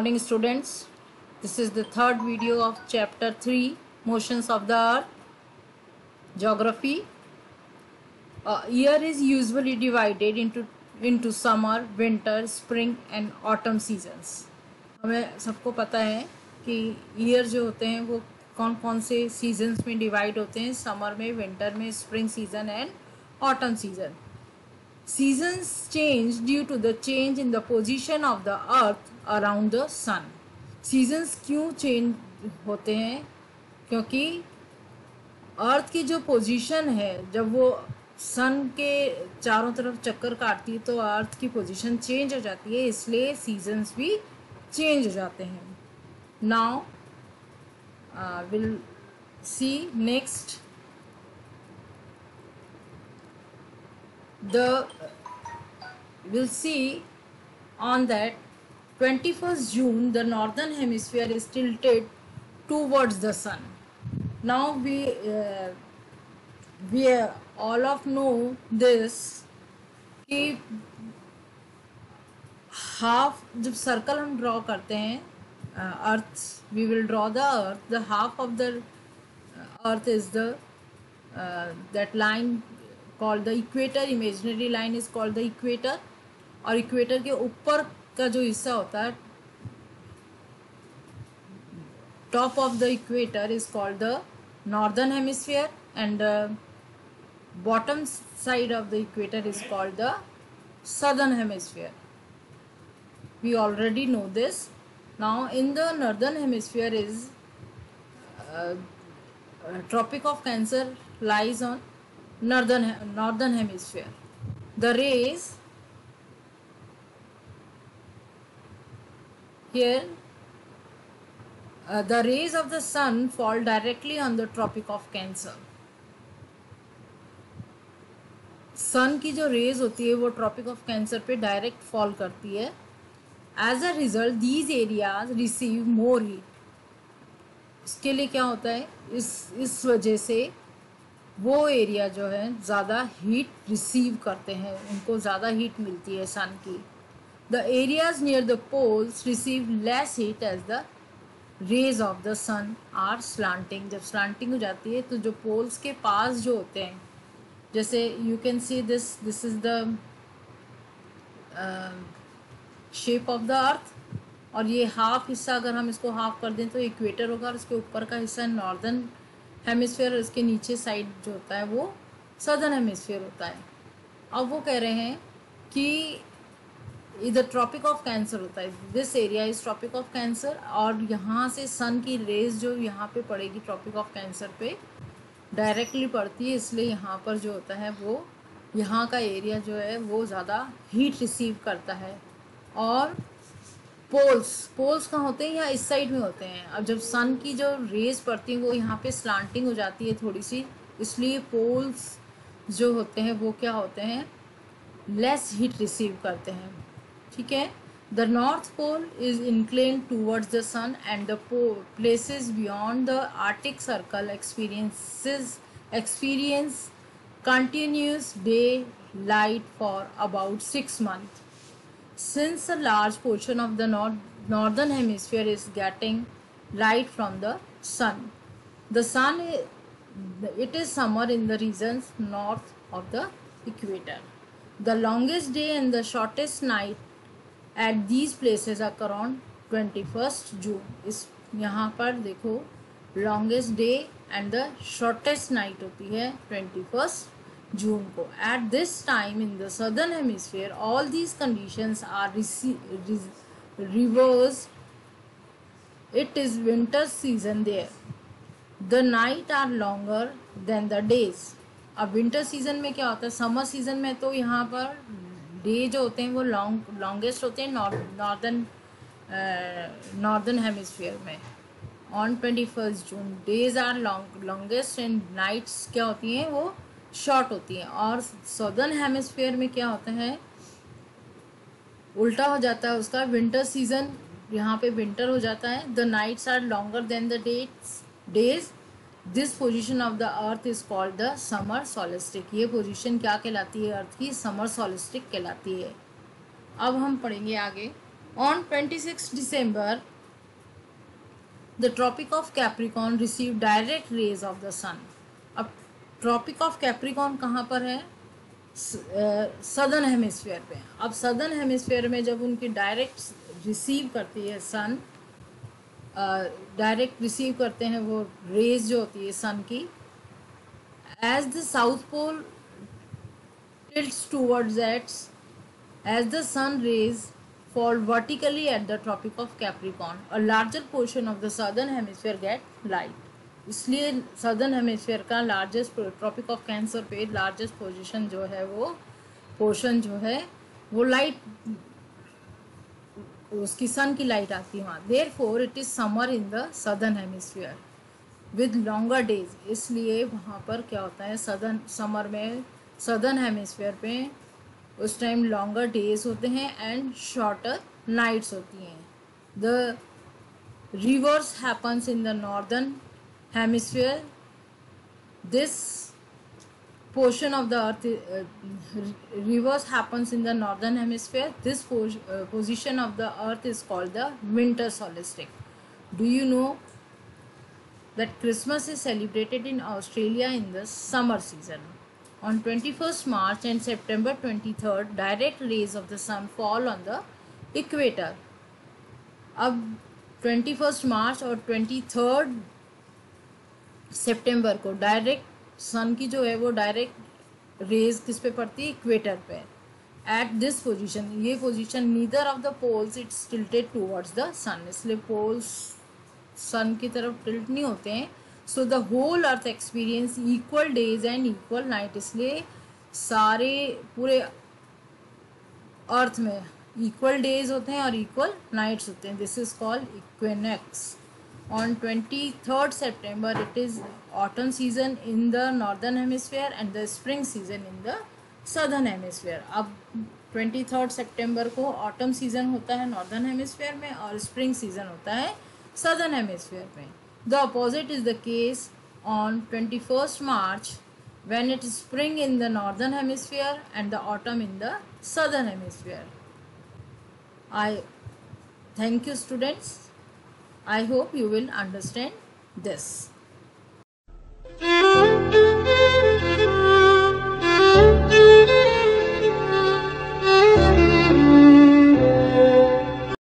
morning, students. This is the third video of chapter 3, Motions of the Earth, Geography. Year is usually divided into summer, winter, spring and autumn seasons. हमें सबको पता है कि year जो होते हैं वो कौन कौन से सीजन्स में डिवाइड होते हैं, समर में, विंटर में, spring season and autumn season. Seasons change due to the change in the position of the earth around the sun. Seasons क्यों change होते हैं? क्योंकि अर्थ की जो पोजीशन है, जब वो सन के चारों तरफ चक्कर काटती है तो अर्थ की पोजीशन चेंज हो जाती है, इसलिए सीजन्स भी चेंज हो जाते हैं. Now will see next we'll see on that 21st June the northern hemisphere is tilted towards the sun. Now we all of know this कि हाफ जब सर्कल हम ड्रॉ करते हैं अर्थ, we will draw the half of the earth is the that line called the equator. Imaginary line is called the equator. और equator के ऊपर का जो हिस्सा होता है, top of the equator is called the northern hemisphere and bottom side of the equator is called the southern hemisphere. We already know this. Now in the northern hemisphere is Tropic of Cancer lies on northern hemisphere. The rays here the rays of the sun fall directly on the Tropic of Cancer. Sun की जो rays होती है वो Tropic of Cancer पे direct fall करती है. As a result these areas receive more heat. इसके लिए क्या होता है, इस वजह से वो एरिया जो है ज़्यादा हीट रिसीव करते हैं, उनको ज़्यादा हीट मिलती है सन की. The areas near the poles receive less heat as the rays of the sun are slanting. जब स्लांटिंग हो जाती है तो जो पोल्स के पास जो होते हैं, जैसे you can see this is the shape of the अर्थ, और ये हाफ हिस्सा अगर हम इसको हाफ कर दें तो इक्वेटर होगा, और इसके ऊपर का हिस्सा नॉर्दर्न हेमिस्फीयर, इसके नीचे साइड जो होता है वो सदर्न हेमिस्फीयर होता है. अब वो कह रहे हैं कि इधर ट्रॉपिक ऑफ कैंसर होता है, this area is Tropic of Cancer, और यहाँ से सन की रेज जो यहाँ पे पड़ेगी ट्रॉपिक ऑफ कैंसर पे डायरेक्टली पड़ती है, इसलिए यहाँ पर जो होता है वो यहाँ का एरिया जो है वो ज़्यादा हीट रिसीव करता है. और पोल्स कहाँ होते हैं, यहाँ इस साइड में होते हैं. अब जब सन की जो रेज पड़ती हैं वो यहाँ पे स्लांटिंग हो जाती है थोड़ी सी, इसलिए पोल्स जो होते हैं वो क्या होते हैं, लेस हीट रिसीव करते हैं. ठीक है. The North Pole is inclined towards the sun and the places beyond the Arctic Circle experience continuous daylight for about 6 months. Since a large portion of the northern hemisphere is getting light from the sun, it is summer in the regions north of the equator. The longest day and the shortest night at these places are around 21st June. इस यहाँ पर देखो longest day and the shortest night होती है 21st जून को. At this time in the southern hemisphere all these conditions are reversed. It is winter season there. The night are longer than the days. अब winter season में क्या होता है, summer season में तो यहाँ पर डे जो होते हैं वो लॉन्गेस्ट होते हैं नॉर्दर्न हेमिस्फीयर में. On 21st June days are longest and nights क्या होती हैं वो शॉर्ट होती हैं. और सदर्न हेमिस्फीयर में क्या होता है, उल्टा हो जाता है उसका. विंटर सीजन यहाँ पे विंटर हो जाता है. The nights are longer than the days. This position of the earth is called the summer solstice. ये पोजीशन क्या कहलाती है अर्थ की, समर सोलिस्टिक कहलाती है. अब हम पढ़ेंगे आगे On 26 December, the Tropic of Capricorn received direct rays of the sun. अब ट्रॉपिक ऑफ कैप्रिकॉन कहाँ पर है? सदर्न हेमिस्फीयर पे. अब सदर्न हेमिस्फीयर में जब उनकी डायरेक्ट रिसीव करती है सन, डायरेक्ट रिसीव करते हैं वो रेज जो होती है सन की, as the South Pole tilts towards its, as the sun rays fall vertically at the Tropic of Capricorn, a larger portion of the southern hemisphere get light. इसलिए southern hemisphere का largest tropic of Cancer पे largest position जो है वो portion जो है वो light, उसकी सन की लाइट आती है वहाँ. Therefore it is summer in the southern hemisphere with longer days. इसलिए वहाँ पर क्या होता है, सदर्न समर में सदर्न हेमिस्फीयर पे उस टाइम लॉन्गर डेज होते हैं एंड शॉर्टर नाइट्स होती हैं. The reverse happens in the northern hemisphere. This portion of the earth reverse happens in the northern hemisphere. This position of the earth is called the winter solstice. Do you know that Christmas is celebrated in Australia in the summer season? On 21st March and September 23rd, direct rays of the sun fall on the equator. अब 21st मार्च और 23rd सितंबर को direct सन की जो है वो direct rays किस पे पड़ती है, इक्वेटर पे. एट दिस पोजीशन, ये position neither of the poles it's tilted towards the sun, इसलिए पोल्स सन की तरफ टिल्ट नहीं होते हैं. So the whole earth experience equal days and equal night, इसलिए सारे पूरे अर्थ में इक्वल डेज होते हैं और इक्वल नाइट्स होते हैं. This is called equinox. On 23rd September, it is autumn season in the northern hemisphere and the spring season in the southern hemisphere. अब 23rd September को autumn season होता है northern hemisphere में और spring season होता है southern hemisphere में. The opposite is the case on 21st March when it is spring in the northern hemisphere and the autumn in the southern hemisphere. I thank you students. I hope you will understand this.